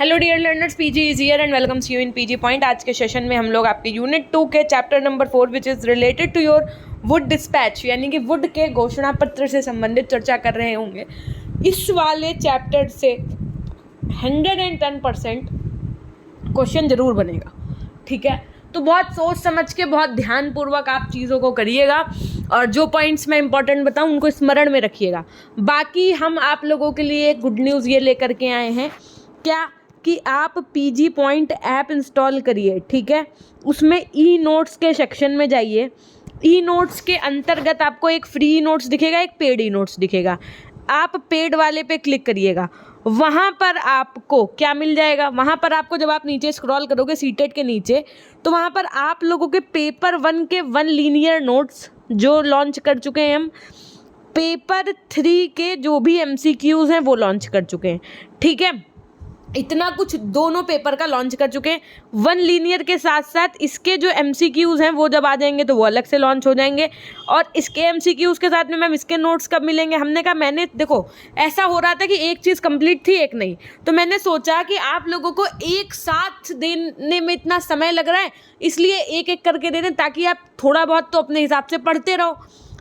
Hello dear learners, PG is here and welcomes you in PG point. आज के session में हम लोग आपके यूनिट 2 के chapter number 4 which is related to your wood dispatch यानी कि वुड के घोषणा पत्र से संबंधित चर्चा कर रहे होंगे। इस वाले चैप्टर से 110% क्वेश्चन जरूर बनेगा, ठीक है। तो बहुत सोच समझ के, बहुत ध्यानपूर्वक आप चीज़ों को करिएगा और जो पॉइंट्स मैं इंपॉर्टेंट बताऊँ उनको स्मरण में रखिएगा। बाकी हम आप लोगों के लिए एक गुड न्यूज़ ये लेकर के आए हैं क्या कि आप पीजी पॉइंट ऐप इंस्टॉल करिए, ठीक है। उसमें ई नोट्स के सेक्शन में जाइए। ई नोट्स के अंतर्गत आपको एक फ्री नोट्स दिखेगा, एक पेड ई नोट्स दिखेगा। आप पेड वाले पे क्लिक करिएगा। वहाँ पर आपको क्या मिल जाएगा, वहाँ पर आपको जब आप नीचे स्क्रॉल करोगे सीटेट के नीचे, तो वहाँ पर आप लोगों के पेपर 1 के 1 लीनियर नोट्स जो लॉन्च कर चुके हैं हम, पेपर 3 के जो भी MCQs हैं वो लॉन्च कर चुके हैं, ठीक है। इतना कुछ दोनों पेपर का लॉन्च कर चुके हैं। 1 लीनियर के साथ साथ इसके जो MCQs हैं वो जब आ जाएंगे तो वो अलग से लॉन्च हो जाएंगे। और इसके MCQs के साथ में मैम इसके नोट्स कब मिलेंगे, हमने कहा, मैंने देखो ऐसा हो रहा था कि एक चीज़ कंप्लीट थी एक नहीं, तो मैंने सोचा कि आप लोगों को एक साथ देने में इतना समय लग रहा है, इसलिए एक एक करके दे दें ताकि आप थोड़ा बहुत तो अपने हिसाब से पढ़ते रहो।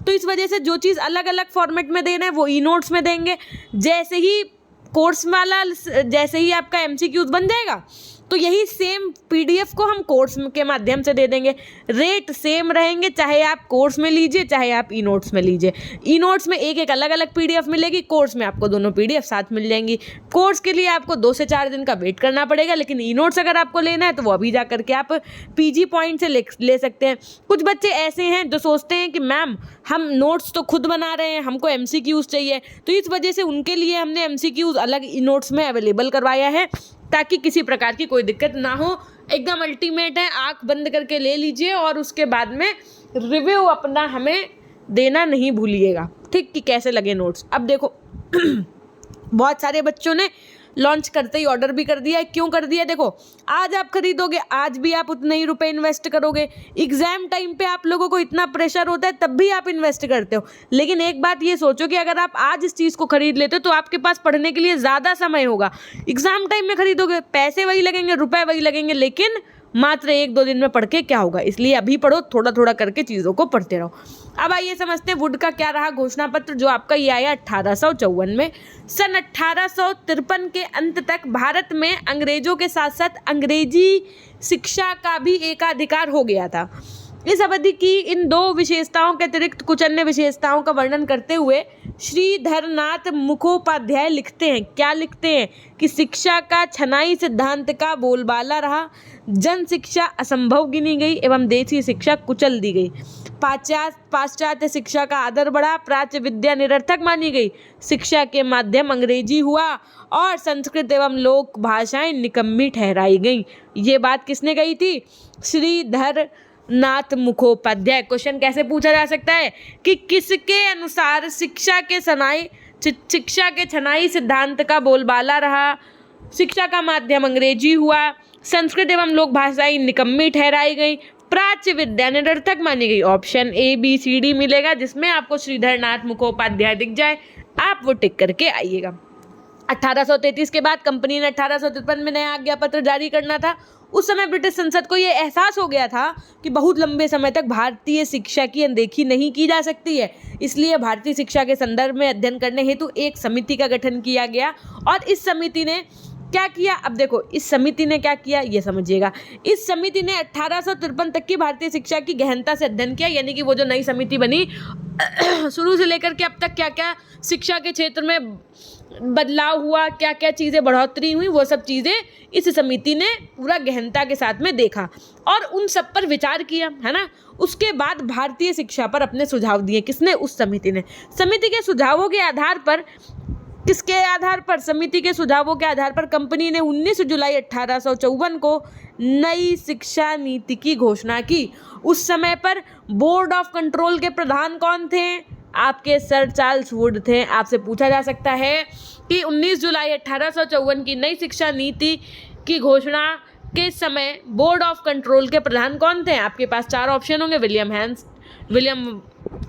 तो इस वजह से जो चीज़ अलग अलग फॉर्मेट में देना है वो ई नोट्स में देंगे। जैसे ही कोर्स वाला, जैसे ही आपका MCQs बन जाएगा तो यही सेम PDF को हम कोर्स के माध्यम से दे देंगे। रेट सेम रहेंगे, चाहे आप कोर्स में लीजिए चाहे आप ई नोट्स में लीजिए। ई नोट्स में एक एक अलग अलग PDF मिलेगी, कोर्स में आपको दोनों PDF साथ मिल जाएंगी। कोर्स के लिए आपको 2 से 4 दिन का वेट करना पड़ेगा, लेकिन ई नोट्स अगर आपको लेना है तो वो अभी जा करके आप पीजी पॉइंट से ले सकते हैं। कुछ बच्चे ऐसे हैं जो सोचते हैं कि मैम हम नोट्स तो खुद बना रहे हैं, हमको MCQs चाहिए, तो इस वजह से उनके लिए हमने MCQs अलग ई नोट्स में अवेलेबल करवाया है ताकि किसी प्रकार की कोई दिक्कत ना हो। एकदम अल्टीमेट है, आंख बंद करके ले लीजिए और उसके बाद में रिव्यू अपना हमें देना नहीं भूलिएगा, ठीक, कि कैसे लगे नोट्स। अब देखो बहुत सारे बच्चों ने लॉन्च करते ही ऑर्डर भी कर दिया है। क्यों कर दिया, देखो आज आप खरीदोगे, आज भी आप उतने ही रुपए इन्वेस्ट करोगे। एग्जाम टाइम पे आप लोगों को इतना प्रेशर होता है तब भी आप इन्वेस्ट करते हो। लेकिन एक बात ये सोचो कि अगर आप आज इस चीज़ को खरीद लेते हो तो आपके पास पढ़ने के लिए ज़्यादा समय होगा। एग्जाम टाइम में खरीदोगे, पैसे वही लगेंगे, रुपए वही लगेंगे, लेकिन मात्र 1-2 दिन में पढ़ के क्या होगा। इसलिए अभी पढ़ो, थोड़ा थोड़ा करके चीज़ों को पढ़ते रहो। अब आइए समझते हैं वुड का क्या रहा घोषणा पत्र, जो आपका ये आया 1854 में। सन 1853 के अंत तक भारत में अंग्रेजों के साथ साथ अंग्रेजी शिक्षा का भी एकाधिकार हो गया था। इस अवधि की इन 2 विशेषताओं के अतिरिक्त कुछ अन्य विशेषताओं का वर्णन करते हुए श्रीधरनाथ मुखोपाध्याय लिखते हैं, क्या लिखते हैं कि शिक्षा का छनाई सिद्धांत का बोलबाला रहा, जन शिक्षा असंभव गिनी गई एवं देशी शिक्षा कुचल दी गई। पाश्चात्य शिक्षा का आदर बढ़ा, प्राच्य विद्या निरर्थक मानी गई, शिक्षा के माध्यम अंग्रेजी हुआ और संस्कृत एवं लोक भाषाएं निकम्मी ठहराई गई। ये बात किसने कही थी, श्रीधरनाथ मुखोपाध्याय। क्वेश्चन कैसे पूछा जा सकता है कि किसके अनुसार शिक्षा के छनाई सिद्धांत का बोलबाला रहा, शिक्षा का माध्यम अंग्रेजी हुआ, संस्कृत एवं लोक भाषाएं निकम्मी ठहराई गई, प्राच्य विद्या निरर्थक मानी गई। ऑप्शन ABCD मिलेगा जिसमें आपको श्रीधरनाथ मुखोपाध्याय दिख जाए, आप वो टिक करके आइएगा। 1833 के बाद कंपनी ने 1853 में नया आज्ञा पत्र जारी करना था। उस समय ब्रिटिश संसद को ये एहसास हो गया था कि बहुत लंबे समय तक भारतीय शिक्षा की अनदेखी नहीं की जा सकती है, इसलिए भारतीय शिक्षा के संदर्भ में अध्ययन करने हेतु एक समिति का गठन किया गया। और इस समिति ने क्या किया, अब देखो इस समिति ने क्या किया ये समझिएगा। इस समिति ने 1853 तक की भारतीय शिक्षा की गहनता से अध्ययन किया, यानी कि वो जो नई समिति बनी शुरू से लेकर के अब तक क्या क्या शिक्षा के क्षेत्र में बदलाव हुआ, क्या क्या चीज़ें बढ़ोतरी हुई, वो सब चीज़ें इस समिति ने पूरा गहनता के साथ में देखा और उन सब पर विचार किया, है ना। उसके बाद भारतीय शिक्षा पर अपने सुझाव दिए, किसने, उस समिति ने। समिति के सुझावों के आधार पर, किसके आधार पर, समिति के सुझावों के आधार पर कंपनी ने 19 जुलाई 1854 को नई शिक्षा नीति की घोषणा की। उस समय पर बोर्ड ऑफ कंट्रोल के प्रधान कौन थे, आपके सर चार्ल्स वुड थे। आपसे पूछा जा सकता है कि 19 जुलाई 1854 की नई शिक्षा नीति की घोषणा के समय बोर्ड ऑफ कंट्रोल के प्रधान कौन थे। आपके पास 4 ऑप्शन होंगे, William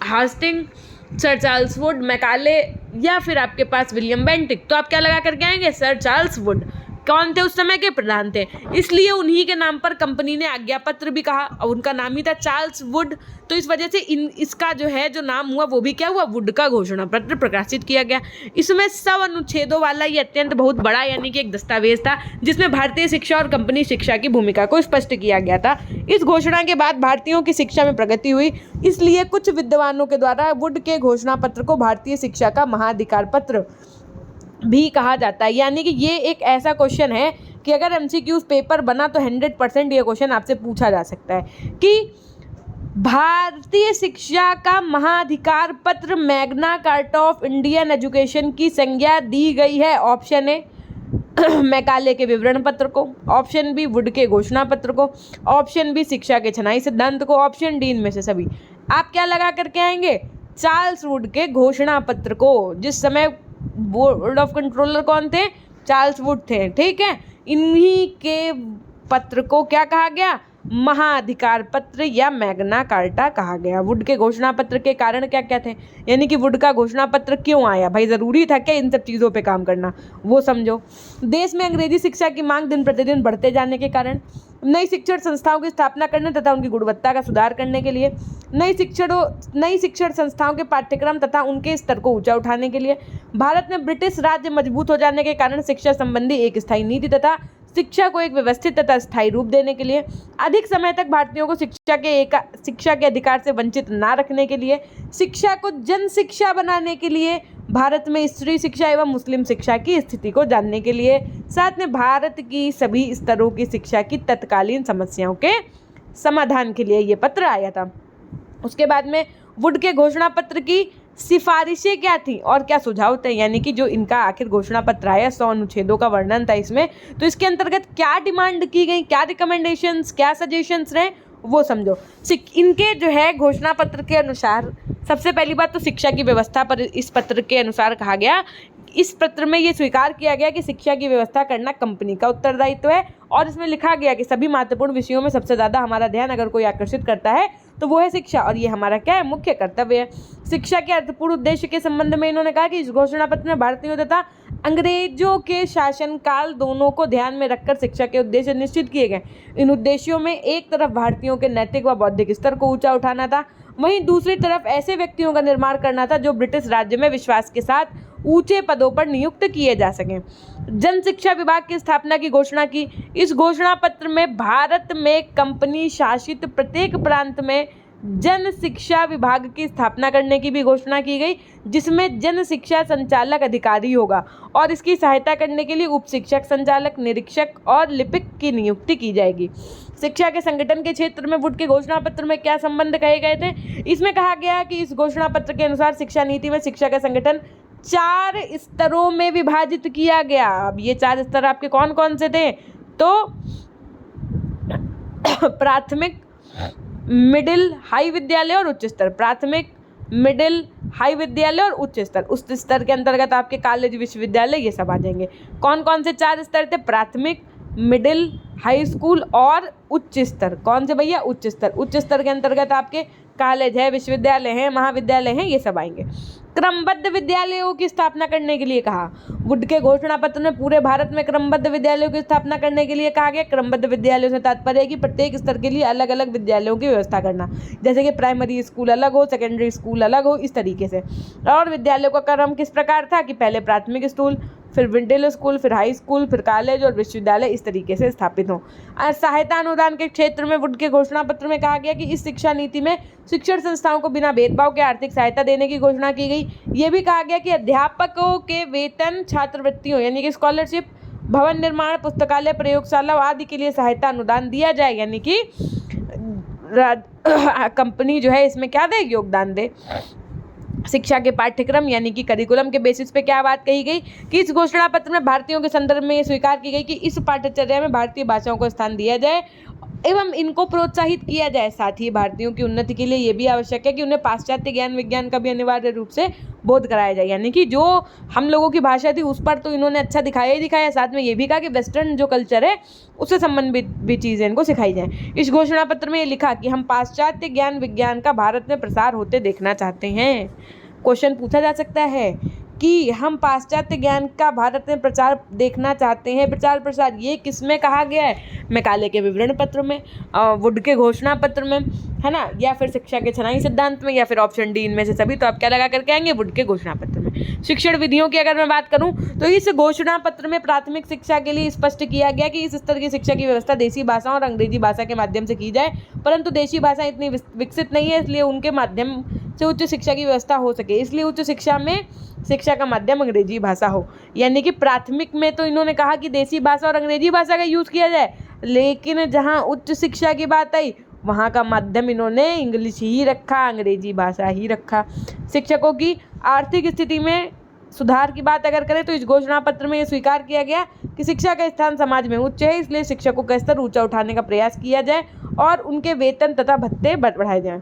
Hastings, sir Charles Wood, Macaulay या फिर आपके पास विलियम बेंटिक। तो आप क्या लगा करके आएंगे, सर चार्ल्स वुड। कौन थे उस समय के? प्रधान थे। इसलिए उन्हीं के नाम पर कंपनी ने आज्ञा पत्र भी कहा और उनका नाम ही था चार्ल्स वुड। तो इस वजह से इसका जो है जो नाम हुआ वो भी क्या हुआ? वुड का घोषणा पत्र प्रकाशित किया गया। इसमें 100 अनुच्छेदों वाला ये अत्यंत बहुत बड़ा यानी कि एक दस्तावेज था जिसमें भारतीय शिक्षा और कंपनी शिक्षा की भूमिका को स्पष्ट किया गया था। इस घोषणा के बाद भारतीयों की शिक्षा में प्रगति हुई, इसलिए कुछ विद्वानों के द्वारा वुड के घोषणा पत्र को भारतीय शिक्षा का महाधिकार पत्र भी कहा जाता है। यानी कि ये एक ऐसा क्वेश्चन है कि अगर एमसीक्यूज पेपर बना तो 100% ये क्वेश्चन आपसे पूछा जा सकता है कि भारतीय शिक्षा का महाधिकार पत्र Magna carta of Indian education की संज्ञा दी गई है। ऑप्शन ए मैकाले के विवरण पत्र को, ऑप्शन बी वुड के घोषणा पत्र को, ऑप्शन बी शिक्षा के छनाई सिद्धांत को, ऑप्शन डी इनमें से सभी। आप क्या लगा करके आएंगे? चार्ल्स वुड के घोषणा पत्र को। जिस समय बोर्ड ऑफ कंट्रोलर कौन थे? चार्ल्स वुड थे। ठीक है, इन्हीं के पत्र को क्या कहा गया? महाधिकार पत्र या मैग्ना कार्टा कहा गया। वुड के घोषणा पत्र के कारण क्या क्या थे, यानी कि वुड का घोषणा पत्र क्यों आया? भाई ज़रूरी था क्या इन सब चीज़ों पे काम करना, वो समझो। देश में अंग्रेजी शिक्षा की मांग दिन प्रतिदिन बढ़ते जाने के कारण नई शिक्षण संस्थाओं की स्थापना करने तथा उनकी गुणवत्ता का सुधार करने के लिए, नई शिक्षण संस्थाओं के पाठ्यक्रम तथा उनके स्तर को ऊंचा उठाने के लिए, भारत में ब्रिटिश राज्य मजबूत हो जाने के कारण शिक्षा संबंधी एक स्थायी नीति तथा शिक्षा को एक व्यवस्थित तथा स्थायी रूप देने के लिए, अधिक समय तक भारतीयों को शिक्षा के अधिकार से वंचित ना रखने के लिए, शिक्षा को जन शिक्षा बनाने के लिए, भारत में स्त्री शिक्षा एवं मुस्लिम शिक्षा की स्थिति को जानने के लिए, साथ में भारत की सभी स्तरों की शिक्षा की तत्कालीन समस्याओं के समाधान के लिए ये पत्र आया था। उसके बाद में वुड के घोषणा पत्र की सिफारिशें क्या थी और क्या सुझाव थे, यानी कि जो इनका आखिर घोषणा पत्र आया 100 अनुच्छेदों का वर्णन था इसमें, तो इसके अंतर्गत क्या डिमांड की गई, क्या रिकमेंडेशंस, क्या सजेशंस रहे, वो समझो। इनके जो है घोषणा पत्र के अनुसार सबसे पहली बात तो शिक्षा की व्यवस्था पर इस पत्र के अनुसार कहा गया, इस पत्र में ये स्वीकार किया गया कि शिक्षा की व्यवस्था करना कंपनी का उत्तरदायित्व है और इसमें लिखा गया कि सभी महत्वपूर्ण विषयों में सबसे ज़्यादा हमारा ध्यान अगर कोई आकर्षित करता है तो वो है शिक्षा और ये हमारा क्या है? मुख्य कर्तव्य है। शिक्षा के अर्थपूर्ण उद्देश्य के संबंध में इन्होंने कहा कि इस घोषणा पत्र में भारतीयों तथा अंग्रेजों के शासनकाल दोनों को ध्यान में रखकर शिक्षा के उद्देश्य निश्चित किए गए। इन उद्देश्यों में एक तरफ भारतीयों के नैतिक व बौद्धिक स्तर को ऊंचा उठाना था, वहीं दूसरी तरफ ऐसे व्यक्तियों का निर्माण करना था जो ब्रिटिश राज्य में विश्वास के साथ ऊंचे पदों पर नियुक्त किए जा सकें। जन शिक्षा विभाग की स्थापना की घोषणा की। इस घोषणा पत्र में भारत में कंपनी शासित प्रत्येक प्रांत में जन शिक्षा विभाग की स्थापना करने की भी घोषणा की गई, जिसमें जन शिक्षा संचालक अधिकारी होगा और इसकी सहायता करने के लिए उप शिक्षक संचालक, निरीक्षक और लिपिक की नियुक्ति की जाएगी। शिक्षा के संगठन के क्षेत्र में वुड के घोषणा पत्र में क्या संबंध कहे गए थे? इसमें कहा गया कि इस घोषणा पत्र के अनुसार शिक्षा नीति में शिक्षा का संगठन 4 स्तरों में विभाजित किया गया। अब ये 4 स्तर आपके कौन कौन से थे? तो प्राथमिक, मिडिल, हाई विद्यालय और उच्च स्तर। प्राथमिक, मिडिल, हाई विद्यालय और उच्च स्तर। उस स्तर के अंतर्गत आपके कॉलेज, विश्वविद्यालय ये सब आ जाएंगे। कौन कौन से 4 स्तर थे? प्राथमिक, मिडिल, हाई स्कूल और उच्च स्तर। कौन से भैया? उच्च स्तर। उच्च स्तर के अंतर्गत आपके कॉलेज है, विश्वविद्यालय हैं, महाविद्यालय हैं, ये सब आएंगे। क्रमबद्ध विद्यालयों की स्थापना करने के लिए कहा। वुड के घोषणा पत्र में पूरे भारत में क्रमबद्ध विद्यालयों की स्थापना करने के लिए कहा गया। क्रमबद्ध विद्यालयों से तात्पर्य है कि प्रत्येक स्तर के लिए अलग अलग विद्यालयों की व्यवस्था करना, जैसे कि प्राइमरी स्कूल अलग हो, सेकेंडरी स्कूल अलग हो, इस तरीके से। और विद्यालयों का क्रम किस प्रकार था कि पहले प्राथमिक स्कूल, फिर मिडिल स्कूल, फिर हाई स्कूल, फिर कॉलेज और विश्वविद्यालय इस तरीके से स्थापित हों। सहायता अनुदान के क्षेत्र में वुड के घोषणा पत्र में कहा गया कि इस शिक्षा नीति में शिक्षण संस्थाओं को बिना भेदभाव के आर्थिक सहायता देने की घोषणा की गई। ये भी कहा गया कि अध्यापकों के वेतन, छात्रवृत्तियों यानी कि स्कॉलरशिप, भवन निर्माण, पुस्तकालय, प्रयोगशाला आदि के लिए सहायता अनुदान दिया जाए, यानी कि कंपनी जो है इसमें क्या दे? योगदान दे। शिक्षा के पाठ्यक्रम यानी कि करिकुलम के बेसिस पे क्या बात कही गई कि इस घोषणा पत्र में भारतीयों के संदर्भ में ये स्वीकार की गई कि इस पाठ्यचर्या में भारतीय भाषाओं को स्थान दिया जाए एवं इनको प्रोत्साहित किया जाए। साथ ही भारतीयों की उन्नति के लिए ये भी आवश्यक है कि उन्हें पाश्चात्य ज्ञान विज्ञान का भी अनिवार्य रूप से बोध कराया जाए, यानी कि जो हम लोगों की भाषा थी उस पर तो इन्होंने अच्छा दिखाया ही दिखाया, साथ में ये भी कहा कि वेस्टर्न जो कल्चर है उससे संबंधित भी चीज़ें इनको सिखाई जाएँ। इस घोषणा पत्र में ये लिखा कि हम पाश्चात्य ज्ञान विज्ञान का भारत में प्रसार होते देखना चाहते हैं। क्वेश्चन पूछा जा सकता है कि हम पाश्चात्य ज्ञान का भारत में प्रचार देखना चाहते हैं। प्रचार प्रसार ये किसमें कहा गया है? मैकाले के विवरण पत्र में, वुड के घोषणा पत्र में, है ना, या फिर शिक्षा के छनाई सिद्धांत में, या फिर ऑप्शन डी इनमें से सभी। तो आप क्या लगा करके आएंगे? वुड के घोषणा पत्र में। शिक्षण विधियों की अगर मैं बात करूं तो इस घोषणा पत्र में प्राथमिक शिक्षा के लिए स्पष्ट किया गया कि इस स्तर की शिक्षा की व्यवस्था देसी भाषा और अंग्रेजी भाषा के माध्यम से की जाए, परंतु देशी भाषा इतनी विकसित नहीं है, इसलिए उनके माध्यम से उच्च शिक्षा की व्यवस्था हो सके, इसलिए उच्च शिक्षा में शिक्षा का माध्यम अंग्रेजी भाषा हो। यानी कि प्राथमिक में तो इन्होंने कहा कि देसी भाषा और अंग्रेजी भाषा का यूज़ किया जाए, लेकिन जहाँ उच्च शिक्षा की बात आई वहाँ का माध्यम इन्होंने इंग्लिश ही रखा, अंग्रेजी भाषा ही रखा। शिक्षकों की आर्थिक स्थिति में सुधार की बात अगर करें तो इस घोषणा पत्र में ये स्वीकार किया गया कि शिक्षा का स्थान समाज में उच्च है, इसलिए शिक्षकों का स्तर ऊंचा उठाने का प्रयास किया जाए और उनके वेतन तथा भत्ते बढ़ाए जाएं।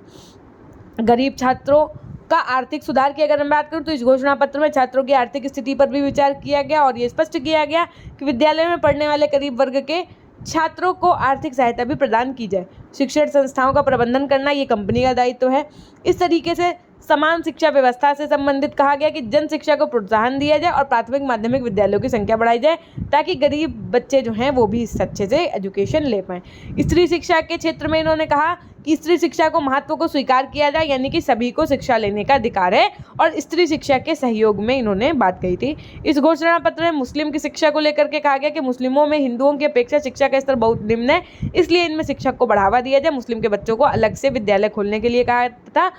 गरीब छात्रों का आर्थिक सुधार की अगर मैं बात करूं तो इस घोषणा पत्र में छात्रों की आर्थिक स्थिति पर भी विचार किया गया और ये स्पष्ट किया गया कि विद्यालय में पढ़ने वाले गरीब वर्ग के छात्रों को आर्थिक सहायता भी प्रदान की जाए। शिक्षण संस्थाओं का प्रबंधन करना ये कंपनी का दायित्व है। इस तरीके से समान शिक्षा व्यवस्था से संबंधित कहा गया कि जन शिक्षा को प्रोत्साहन दिया जाए और प्राथमिक माध्यमिक विद्यालयों की संख्या बढ़ाई जाए ताकि गरीब बच्चे जो हैं वो भी इस अच्छे से एजुकेशन ले पाएँ। स्त्री शिक्षा के क्षेत्र में इन्होंने कहा कि स्त्री शिक्षा को महत्व को स्वीकार किया जाए, यानी कि सभी को शिक्षा लेने का अधिकार है, और स्त्री शिक्षा के सहयोग में इन्होंने बात कही थी। इस घोषणा पत्र में मुस्लिम की शिक्षा को लेकर के कहा गया कि मुस्लिमों में हिंदुओं की अपेक्षा शिक्षा का स्तर बहुत निम्न है, इसलिए इनमें शिक्षक को बढ़ावा दिया जाए। मुस्लिम के बच्चों को अलग से विद्यालय खोलने के लिए कहा था,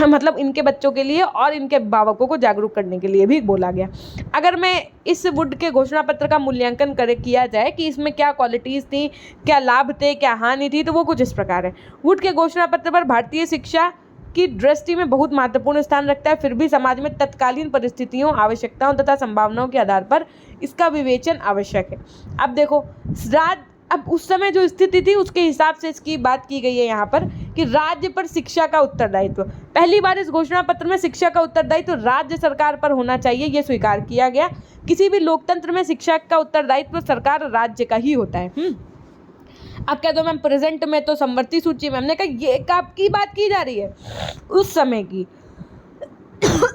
मतलब इनके बच्चों के लिए और इनके अभिभावकों को जागरूक करने के लिए भी बोला गया। अगर मैं इस वुड के घोषणा पत्र का मूल्यांकन किया जाए कि इसमें क्या क्वालिटीज़ थी, क्या लाभ थे, क्या हानि थी, तो वो कुछ इस प्रकार है। वुड के घोषणा पत्र पर भारतीय शिक्षा की दृष्टि में बहुत महत्वपूर्ण स्थान रखता है, फिर भी समाज में तत्कालीन परिस्थितियों, आवश्यकताओं तथा संभावनाओं के आधार पर इसका विवेचन आवश्यक है। अब देखो, अब उस समय जो स्थिति थी उसके हिसाब से इसकी बात की गई है यहाँ पर कि राज्य पर शिक्षा का उत्तरदायित्व, पहली बार इस घोषणा पत्र में शिक्षा का उत्तरदायित्व राज्य सरकार पर होना चाहिए, ये स्वीकार किया गया। किसी भी लोकतंत्र में शिक्षा का उत्तरदायित्व सरकार राज्य का ही होता है। अब क्या तो मैम प्रेजेंट में तो समवर्ती सूची में हमने कहा ये कब की बात की जा रही है? उस समय की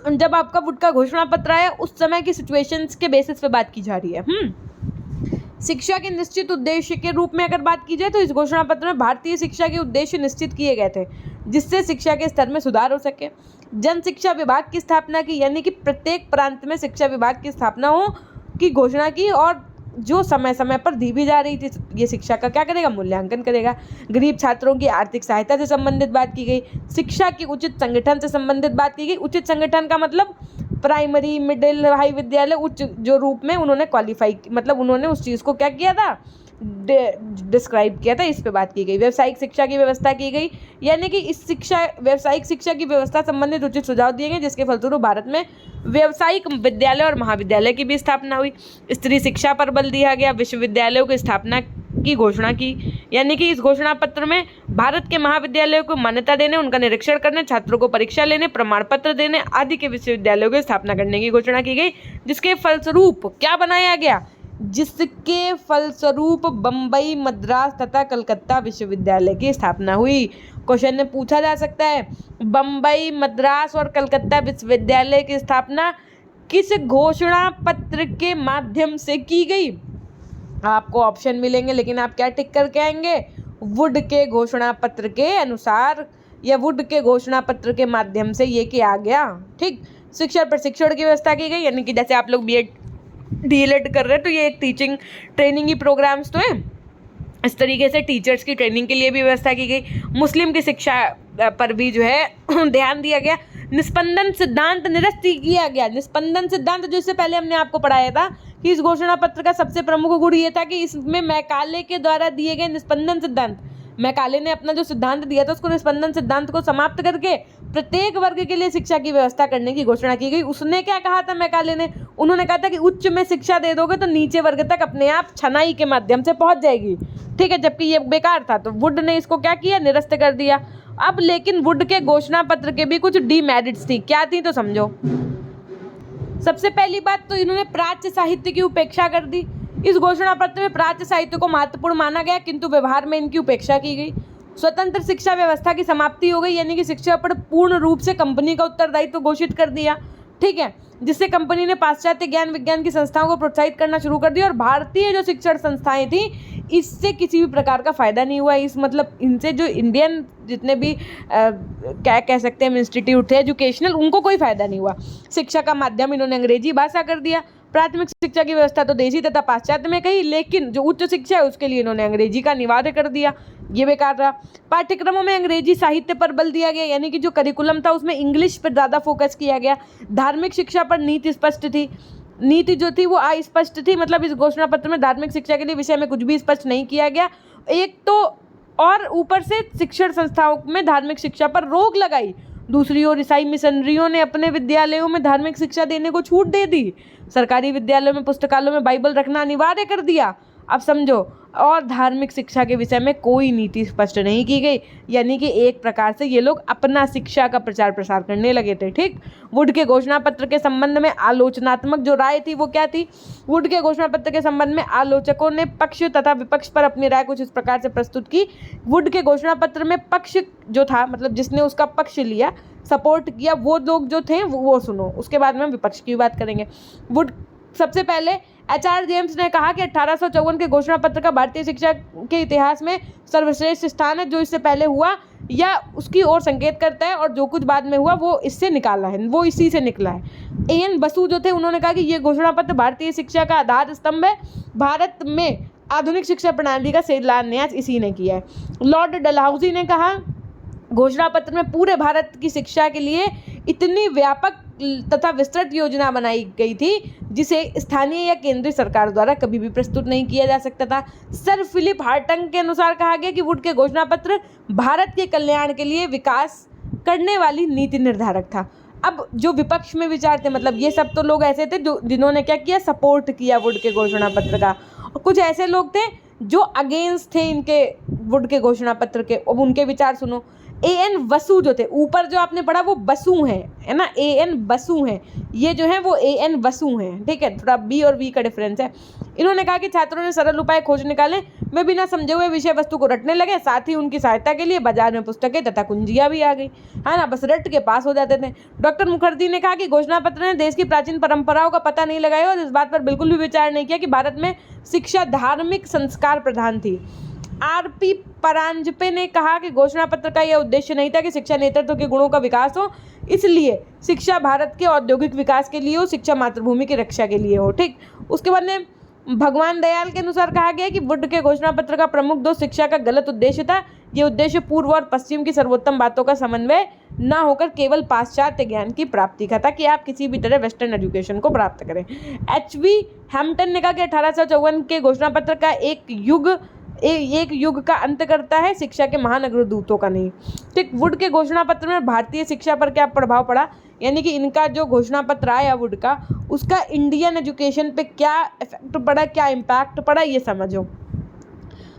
जब आपका वुड का घोषणा पत्र आया उस समय की सिचुएशंस के बेसिस पे बात की जा रही है। शिक्षा के निश्चित उद्देश्य के रूप में अगर बात की जाए तो इस घोषणा पत्र में भारतीय शिक्षा के उद्देश्य निश्चित किए गए थे जिससे शिक्षा के स्तर में सुधार हो सके। जन शिक्षा विभाग की स्थापना की, यानी कि प्रत्येक प्रांत में शिक्षा विभाग की स्थापना हो की घोषणा की, और जो समय समय पर दी भी जा रही थी ये शिक्षा का क्या करेगा? मूल्यांकन करेगा। गरीब छात्रों की आर्थिक सहायता से संबंधित बात की गई। शिक्षा के उचित संगठन से संबंधित बात की गई। उचित संगठन का मतलब प्राइमरी, मिडिल, हाई विद्यालय, उच्च जो रूप में उन्होंने क्वालिफाई, मतलब उन्होंने उस चीज़ को क्या किया था? डिस्क्राइब किया था, इस पे बात की गई। व्यावसायिक शिक्षा की व्यवस्था की गई, यानी कि इस व्यावसायिक शिक्षा की व्यवस्था संबंधित उचित सुझाव दिए गए जिसके फलस्वरूप भारत में व्यावसायिक विद्यालय और महाविद्यालय की भी स्थापना हुई। स्त्री शिक्षा पर बल दिया गया। विश्वविद्यालयों की स्थापना की घोषणा की, यानी कि इस घोषणा पत्र में भारत के महाविद्यालयों को मान्यता देने, उनका निरीक्षण करने, छात्रों को परीक्षा लेने, प्रमाण पत्र देने आदि के विश्वविद्यालयों की स्थापना करने की घोषणा की गई, जिसके फलस्वरूप क्या बनाया गया? जिसके फलस्वरूप बम्बई, मद्रास तथा कलकत्ता विश्वविद्यालय की स्थापना हुई। क्वेश्चन में पूछा जा सकता है बम्बई, मद्रास और कलकत्ता विश्वविद्यालय की स्थापना किस घोषणा पत्र के माध्यम से की गई? आपको ऑप्शन मिलेंगे, लेकिन आप क्या टिक करके आएंगे? वुड के घोषणा पत्र के अनुसार या वुड के घोषणा पत्र के माध्यम से ये किया गया। ठीक। शिक्षण प्रशिक्षण की व्यवस्था की गई, यानी कि जैसे आप लोग बीएड डीएलएड कर रहे हैं तो ये एक टीचिंग ट्रेनिंग की प्रोग्राम्स तो हैं, इस तरीके से टीचर्स की ट्रेनिंग के लिए भी व्यवस्था की गई। मुस्लिम की शिक्षा पर भी जो है ध्यान दिया गया। निस्पंदन सिद्धांत निरस्त किया गया। निस्पंदन सिद्धांत जो इससे पहले हमने आपको पढ़ाया था कि इस घोषणा पत्र का सबसे प्रमुख गुण ये था कि इसमें मैकाले के द्वारा दिए गए निस्पंदन सिद्धांत, मैकाले ने अपना जो सिद्धांत दिया था उसको निस्पंदन सिद्धांत को समाप्त करके प्रत्येक वर्ग के लिए शिक्षा की व्यवस्था करने की घोषणा की गई। उसने क्या कहा था मैकाले ने? उन्होंने कहा था कि उच्च में शिक्षा दे दोगे तो नीचे वर्ग तक अपने आप छनाई के माध्यम से पहुंच जाएगी। ठीक है, जबकि ये बेकार था तो वुड ने इसको क्या किया? निरस्त कर दिया। अब लेकिन वुड के घोषणा पत्र के भी कुछ डीमेरिट्स थी। क्या थी तो समझो। सबसे पहली बात तो इन्होंने प्राच्य साहित्य की उपेक्षा कर दी। इस घोषणा पत्र में प्राच्य साहित्य को महत्वपूर्ण माना गया किंतु व्यवहार में इनकी उपेक्षा की गई। स्वतंत्र शिक्षा व्यवस्था की समाप्ति हो गई, यानी कि शिक्षा पर पूर्ण रूप से कंपनी का उत्तरदायित्व घोषित कर दिया। ठीक है, जिससे कंपनी ने पाश्चात्य ज्ञान विज्ञान की संस्थाओं को प्रोत्साहित करना शुरू कर दिया और भारतीय जो शिक्षण संस्थाएं थी इससे किसी भी प्रकार का फ़ायदा नहीं हुआ। इस मतलब इनसे जो इंडियन जितने भी क्या कह सकते हैं इंस्टीट्यूट थे एजुकेशनल, उनको कोई फ़ायदा नहीं हुआ। शिक्षा का माध्यम इन्होंने अंग्रेजी भाषा कर दिया। प्राथमिक शिक्षा की व्यवस्था तो देशी तथा पाश्चात्य में कही, लेकिन जो उच्च शिक्षा है उसके लिए इन्होंने अंग्रेजी का अनिवार्य कर दिया, ये बेकार रहा। पाठ्यक्रमों में अंग्रेजी साहित्य पर बल दिया गया, यानी कि जो करिकुलम था उसमें इंग्लिश पर ज़्यादा फोकस किया गया। धार्मिक शिक्षा पर नीति स्पष्ट थी, नीति जो थी वो अस्पष्ट थी, मतलब इस घोषणा पत्र में धार्मिक शिक्षा के लिए विषय में कुछ भी स्पष्ट नहीं किया गया। एक तो और ऊपर से शिक्षण संस्थाओं में धार्मिक शिक्षा पर रोक लगाई, दूसरी ओर ईसाई मिशनरियों ने अपने विद्यालयों में धार्मिक शिक्षा देने को छूट दे दी। सरकारी विद्यालयों में पुस्तकालयों में बाइबल रखना अनिवार्य कर दिया। अब समझो, और धार्मिक शिक्षा के विषय में कोई नीति स्पष्ट नहीं की गई, यानी कि एक प्रकार से ये लोग अपना शिक्षा का प्रचार प्रसार करने लगे थे। ठीक, वुड के घोषणा पत्र के संबंध में आलोचनात्मक जो राय थी वो क्या थी? वुड के घोषणा पत्र के संबंध में आलोचकों ने पक्ष तथा विपक्ष पर अपनी राय कुछ इस प्रकार से प्रस्तुत की। वुड के घोषणा पत्र में पक्ष जो था, मतलब जिसने उसका पक्ष लिया, सपोर्ट किया, वो लोग जो थे वो सुनो, उसके बाद में हम विपक्ष की बात करेंगे। वुड सबसे पहले एच.आर. जेम्स ने कहा कि 1854 के घोषणा पत्र का भारतीय शिक्षा के इतिहास में सर्वश्रेष्ठ स्थान है। जो इससे पहले हुआ या उसकी ओर संकेत करता है, और जो कुछ बाद में हुआ वो इससे निकाला है, वो इसी से निकला है। ए.एन. बसु जो थे उन्होंने कहा कि ये घोषणा पत्र भारतीय शिक्षा का आधार स्तंभ है, भारत में आधुनिक शिक्षा प्रणाली का शिलान्यास इसी ने किया है। लॉर्ड डलहौजी ने कहा घोषणा पत्र में पूरे भारत की शिक्षा के लिए इतनी व्यापक तथा विस्तृत योजना बनाई गई थी जिसे स्थानीय या केंद्रीय सरकार द्वारा कभी भी प्रस्तुत नहीं किया जा सकता था। सर फिलिप हार्टंग के अनुसार कहा गया कि वुड के घोषणा पत्र भारत के कल्याण के लिए विकास करने वाली नीति निर्धारक था। अब जो विपक्ष में विचार थे, मतलब ये सब तो लोग ऐसे थे जो जिन्होंने क्या किया, सपोर्ट किया वुड के घोषणा पत्र का, और कुछ ऐसे लोग थे जो अगेंस्ट थे इनके वुड के घोषणा पत्र के। अब उनके विचार सुनो। ए.एन. बसु जो थे, ऊपर जो आपने पढ़ा वो बसु हैं, है ना, ए.एन. बसु हैं, ये जो है वो ए.एन. बसु हैं। ठीक है, थोड़ा बी और वी का डिफरेंस है। इन्होंने कहा कि छात्रों ने सरल उपाय खोज निकाले, वे बिना समझे हुए विषय वस्तु को रटने लगे, साथ ही उनकी सहायता के लिए बाजार में पुस्तकें तथा कुंजियां भी आ गई, है ना, बस रट के पास हो जाते थे। डॉक्टर मुखर्जी ने कहा कि घोषणा पत्र ने देश की प्राचीन परंपराओं का पता नहीं लगाया और इस बात पर बिल्कुल भी विचार नहीं किया कि भारत में शिक्षा धार्मिक संस्कार प्रधान थी। आर.पी. परांजपे ने कहा कि घोषणा पत्र का यह उद्देश्य नहीं था कि शिक्षा नेतृत्व के गुणों का विकास हो, इसलिए शिक्षा भारत के औद्योगिक विकास के लिए हो, शिक्षा मातृभूमि की रक्षा के लिए हो। ठीक, उसके बाद में भगवान दयाल के अनुसार कहा गया कि वुड के घोषणा पत्र का प्रमुख दोष शिक्षा का गलत उद्देश्य था। ये उद्देश्य पूर्व और पश्चिम की सर्वोत्तम बातों का समन्वय न होकर केवल पाश्चात्य ज्ञान की प्राप्ति का था, कि आप किसी भी तरह वेस्टर्न एजुकेशन को प्राप्त करें। एच.वी. हैम्पटन ने कहा कि 1854 के घोषणा पत्र का एक युग का अंत करता है, शिक्षा के महान अग्रदूतों का नहीं। ठीक, वुड के घोषणा पत्र में भारतीय शिक्षा पर क्या प्रभाव पड़ा, यानी कि इनका जो घोषणा पत्र आया वुड का, उसका इंडियन एजुकेशन पे क्या इफेक्ट पड़ा, क्या इम्पैक्ट पड़ा, ये समझो।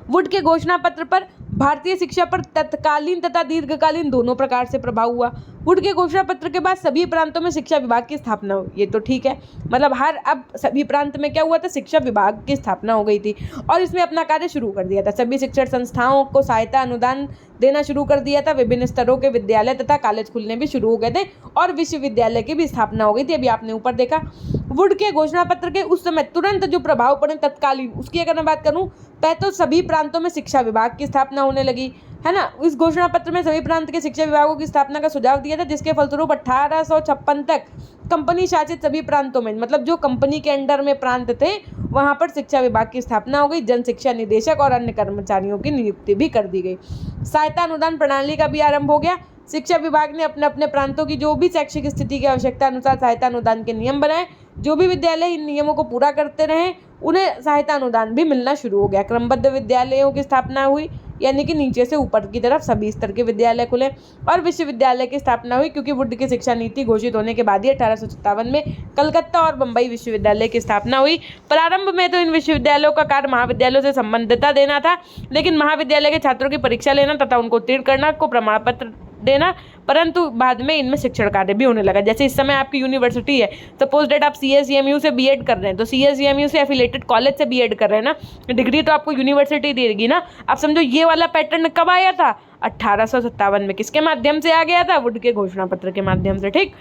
वुड के घोषणा पत्र पर भारतीय शिक्षा पर तत्कालीन तथा दीर्घकालीन दोनों प्रकार से प्रभाव हुआ। वुड के घोषणा पत्र के बाद सभी प्रांतों में शिक्षा विभाग की स्थापना हुई, ये तो ठीक है, मतलब अब सभी प्रांत में क्या हुआ था, शिक्षा विभाग की स्थापना हो गई थी और इसमें अपना कार्य शुरू कर दिया था। सभी शिक्षण संस्थाओं को सहायता अनुदान देना शुरू कर दिया था। विभिन्न स्तरों के विद्यालय तथा कॉलेज खुलने भी शुरू हो गए थे और विश्वविद्यालय की भी स्थापना हो गई थी। अभी आपने ऊपर देखा। वुड के घोषणा पत्र के उस समय तुरंत जो प्रभाव पड़े तत्कालीन, उसकी अगर मैं बात करूं, पहले तो सभी प्रांतों में शिक्षा विभाग की स्थापना होने लगी, है ना। इस घोषणा पत्र में सभी प्रांत के शिक्षा विभागों की स्थापना का सुझाव दिया था, जिसके फलस्वरूप 1856 तक कंपनी शासित सभी प्रांतों में, मतलब जो कंपनी के अंडर में प्रांत थे वहां पर शिक्षा विभाग की स्थापना हो गई। जन शिक्षा निदेशक और अन्य कर्मचारियों की नियुक्ति भी कर दी गई। सहायता अनुदान प्रणाली का भी आरंभ हो गया। शिक्षा विभाग ने अपने अपने प्रांतों की जो भी शैक्षिक स्थिति की आवश्यकता अनुसार सहायता अनुदान के नियम बनाए। जो भी विद्यालय इन नियमों को पूरा करते रहे उन्हें सहायता अनुदान भी मिलना शुरू हो गया। क्रमबद्ध विद्यालयों की स्थापना हुई, यानी कि नीचे से ऊपर की तरफ सभी स्तर के विद्यालय खुले और विश्वविद्यालय की स्थापना हुई, क्योंकि वुड की शिक्षा नीति घोषित होने के बाद ही 1857 में कलकत्ता और बम्बई विश्वविद्यालय की स्थापना हुई। प्रारंभ में तो इन विश्वविद्यालयों का कार्य महाविद्यालयों से संबद्धता देना था, लेकिन महाविद्यालय के छात्रों की परीक्षा लेना तथा उनको उत्तीर्ण करना को प्रमाण पत्र देना, परंतु बाद में इनमें शिक्षण कार्य भी होने लगा। जैसे इस समय आपकी यूनिवर्सिटी है, सपोज डेट आप CSEMU से बीएड कर रहे हैं, तो CSEMU से एफिलेटेड कॉलेज से बीएड कर रहे हैं ना, डिग्री तो आपको यूनिवर्सिटी देगी ना। आप समझो ये वाला पैटर्न कब आया था, 1857 में। किसके माध्यम से आ गया था, वुड के घोषणा पत्र के माध्यम से। ठीक,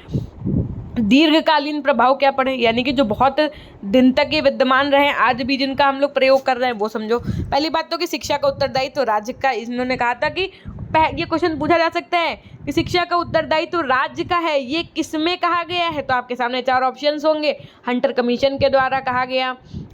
दीर्घकालीन प्रभाव क्या पड़े, यानी कि जो बहुत दिन तक ये विद्यमान रहे, आज भी जिनका हम लोग प्रयोग कर रहे हैं वो समझो। पहली बात तो कि शिक्षा का उत्तरदायित्व राज्य का, इन्होंने कहा था कि ये क्वेश्चन पूछा जा सकता है कि शिक्षा का उत्तरदायित्व राज्य का है, ये किसमें कहा गया है, तो आपके सामने 4 ऑप्शंस होंगे। हंटर कमीशन के द्वारा कहा गया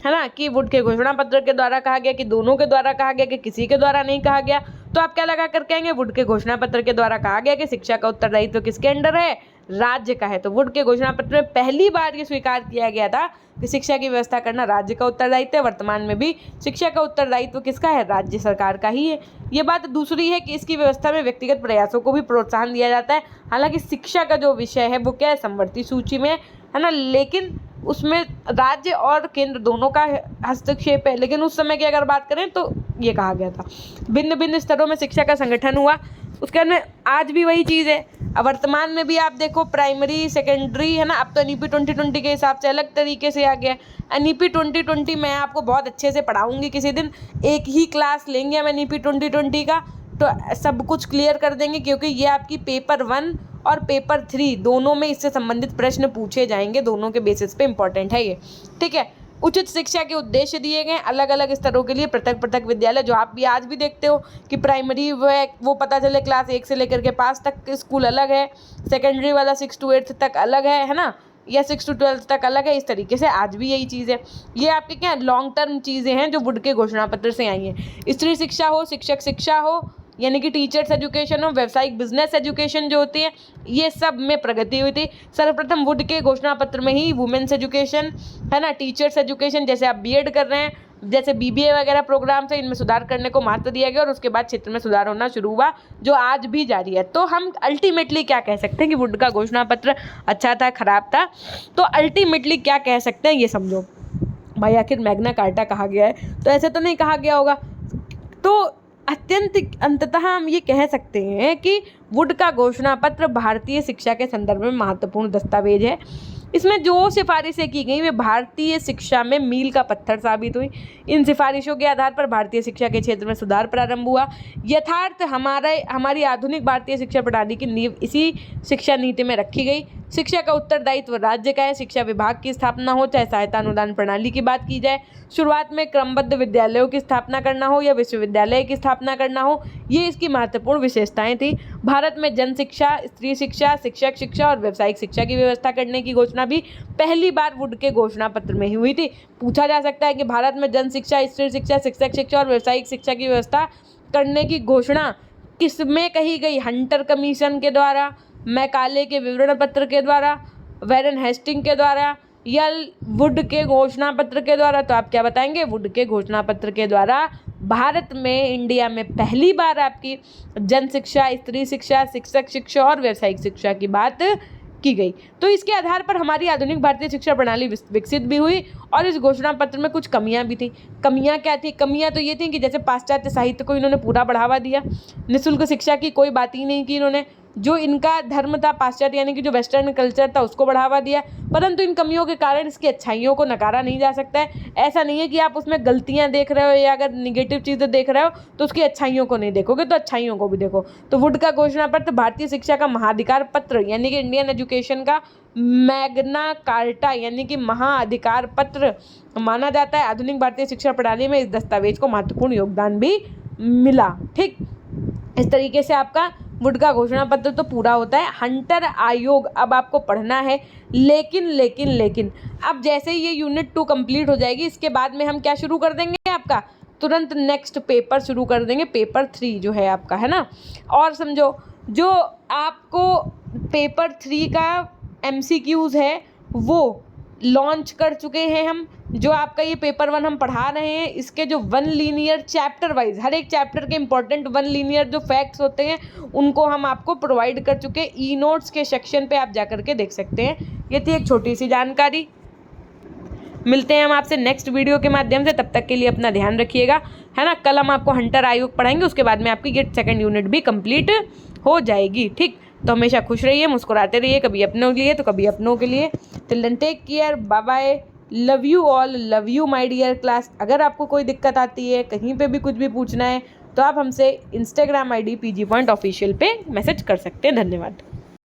है ना, कि वुड के घोषणा पत्र के द्वारा कहा गया, कि दोनों के द्वारा कहा गया, कि किसी के द्वारा नहीं कहा गया। तो आप क्या लगा कर कहेंगे, वुड के घोषणा पत्र के द्वारा कहा गया कि शिक्षा का उत्तरदायित्व किसके अंडर है, राज्य का है। तो वुड के घोषणा पत्र में पहली बार ये स्वीकार किया गया था कि शिक्षा की व्यवस्था करना राज्य का उत्तरदायित्व है। वर्तमान में भी शिक्षा का उत्तरदायित्व किसका है, राज्य सरकार का ही है। ये बात दूसरी है कि इसकी व्यवस्था में व्यक्तिगत प्रयासों को भी प्रोत्साहन दिया जाता है। हालांकि शिक्षा का जो विषय है वो क्या है, समवर्ती सूची में है ना, लेकिन उसमें राज्य और केंद्र दोनों का हस्तक्षेप है। लेकिन उस समय की अगर बात करें तो ये कहा गया था। भिन्न भिन्न स्तरों में शिक्षा का संगठन हुआ, उसके बाद में आज भी वही चीज़ है। अब वर्तमान में भी आप देखो, प्राइमरी सेकेंडरी है ना, अब तो NEP 2020 के हिसाब से अलग तरीके से आ गया। NEP 2020 मैं आपको बहुत अच्छे से पढ़ाऊंगी किसी दिन, एक ही क्लास लेंगे हम NEP 2020 का, तो सब कुछ क्लियर कर देंगे, क्योंकि ये आपकी पेपर 1 और पेपर 3 दोनों में इससे संबंधित प्रश्न पूछे जाएंगे, दोनों के बेसिस पे इम्पोर्टेंट है ये, ठीक है। उचित शिक्षा के उद्देश्य दिए गए अलग अलग स्तरों के लिए पृथक पृथक विद्यालय, जो आप भी आज भी देखते हो कि प्राइमरी वो पता चले क्लास 1 से लेकर के 5 तक स्कूल अलग है, सेकेंडरी वाला 6 to 8 तक अलग है ना, या 6 to 12 तक अलग है। इस तरीके से आज भी यही चीज़ है। ये आपके क्या लॉन्ग टर्म चीज़ें हैं जो वुड के घोषणा पत्र से आई हैं। स्त्री शिक्षा हो, शिक्षक शिक्षा हो, यानी कि टीचर्स एजुकेशन हो, व्यावसायिक बिजनेस एजुकेशन जो होती है, ये सब में प्रगति हुई थी। सर्वप्रथम वुड के घोषणा पत्र में ही वुमेन्स एजुकेशन है ना, टीचर्स एजुकेशन, जैसे आप बीएड कर रहे हैं, जैसे BBA वगैरह प्रोग्राम से इनमें सुधार करने को महत्व दिया गया, और उसके बाद क्षेत्र में सुधार होना शुरू हुआ, जो आज भी जारी है। तो हम अल्टीमेटली क्या कह सकते हैं कि वुड का घोषणा पत्र अच्छा था, खराब था? तो अल्टीमेटली क्या कह सकते हैं ये समझो भाई, आखिर मैग्ना कार्टा कहा गया है तो ऐसे तो नहीं कहा गया होगा। तो अंततः हम ये कह सकते हैं कि वुड का घोषणा पत्र भारतीय शिक्षा के संदर्भ में महत्वपूर्ण दस्तावेज है। इसमें जो सिफारिशें की गई वे भारतीय शिक्षा में मील का पत्थर साबित हुई। इन सिफारिशों के आधार पर भारतीय शिक्षा के क्षेत्र में सुधार प्रारंभ हुआ। यथार्थ हमारी आधुनिक भारतीय शिक्षा प्रणाली की नींव इसी शिक्षा नीति में रखी गई। शिक्षा का उत्तरदायित्व राज्य का है। शिक्षा विभाग की स्थापना हो, चाहे सहायता अनुदान प्रणाली की बात की जाए, शुरुआत में क्रमबद्ध विद्यालयों की स्थापना करना हो या विश्वविद्यालय की स्थापना करना हो, ये इसकी महत्वपूर्ण विशेषताएं थी। भारत में जन शिक्षा, स्त्री शिक्षा, शिक्षक शिक्षा और व्यावसायिक शिक्षा की व्यवस्था करने की घोषणा भी पहली बार वुड के घोषणा पत्र में ही हुई थी। पूछा जा सकता है कि भारत में जन शिक्षा, स्त्री शिक्षा, शिक्षक शिक्षा और व्यावसायिक शिक्षा की व्यवस्था करने की घोषणा किसमें कही गई? हंटर कमीशन के द्वारा, मैकाले के विवरण पत्र के द्वारा, वैरन हेस्टिंग के द्वारा, या वुड के घोषणा पत्र के द्वारा? तो आप क्या बताएंगे? वुड के घोषणा पत्र के द्वारा भारत में, इंडिया में पहली बार आपकी जन शिक्षा, स्त्री शिक्षा, शिक्षक शिक्षा और व्यावसायिक शिक्षा की बात की गई। तो इसके आधार पर हमारी आधुनिक भारतीय शिक्षा प्रणाली विकसित भी हुई। और इस घोषणा पत्र में कुछ कमियां भी थी। कमियां क्या थी? कमियां तो ये थी कि जैसे पाश्चात्य साहित्य को इन्होंने पूरा बढ़ावा दिया, निःशुल्क शिक्षा की कोई बात ही नहीं की इन्होंने। जो इनका धर्म था पाश्चात्य, यानी कि जो वेस्टर्न कल्चर था, उसको बढ़ावा दिया। परंतु इन कमियों के कारण इसकी अच्छाइयों को नकारा नहीं जा सकता है। ऐसा नहीं है कि आप उसमें गलतियां देख रहे हो या अगर निगेटिव चीज़ें देख रहे हो तो उसकी अच्छाइयों को नहीं देखोगे, तो अच्छाइयों को भी देखो। तो वुड का घोषणा पत्र भारतीय शिक्षा का महाधिकार पत्र, यानी कि इंडियन एजुकेशन का मैग्ना कार्टा, यानी कि महाअधिकार पत्र माना जाता है। आधुनिक भारतीय शिक्षा प्रणाली में इस दस्तावेज को महत्वपूर्ण योगदान भी मिला। ठीक, इस तरीके से आपका वुड का घोषणा पत्र तो पूरा होता है। हंटर आयोग अब आपको पढ़ना है, लेकिन अब जैसे ही ये यूनिट 2 कंप्लीट हो जाएगी, इसके बाद में हम क्या शुरू कर देंगे? आपका तुरंत नेक्स्ट पेपर शुरू कर देंगे, पेपर 3 जो है आपका, है ना। और समझो, जो आपको पेपर 3 का MCQs है वो लॉन्च कर चुके हैं हम। जो आपका ये पेपर 1 हम पढ़ा रहे हैं, इसके जो 1 लीनियर चैप्टर वाइज, हर एक चैप्टर के इंपॉर्टेंट 1 लीनियर जो फैक्ट्स होते हैं उनको हम आपको प्रोवाइड कर चुके हैं। ई नोट्स के सेक्शन पे आप जा करके देख सकते हैं। ये थी एक छोटी सी जानकारी। मिलते हैं हम आपसे नेक्स्ट वीडियो के माध्यम से, तब तक के लिए अपना ध्यान रखिएगा, है ना। कल हम आपको हंटर आयोग पढ़ाएंगे, उसके बाद में आपकी ये 2nd यूनिट भी कंप्लीट हो जाएगी। ठीक, तो हमेशा खुश रहिए, मुस्कुराते रहिए, कभी अपनों के लिए तो कभी अपनों के लिए। Till then take care, bye bye, love you all, love you my dear class. अगर आपको कोई दिक्कत आती है, कहीं पे भी कुछ भी पूछना है, तो आप हमसे Instagram ID PG Point Official पे मैसेज कर सकते हैं। धन्यवाद।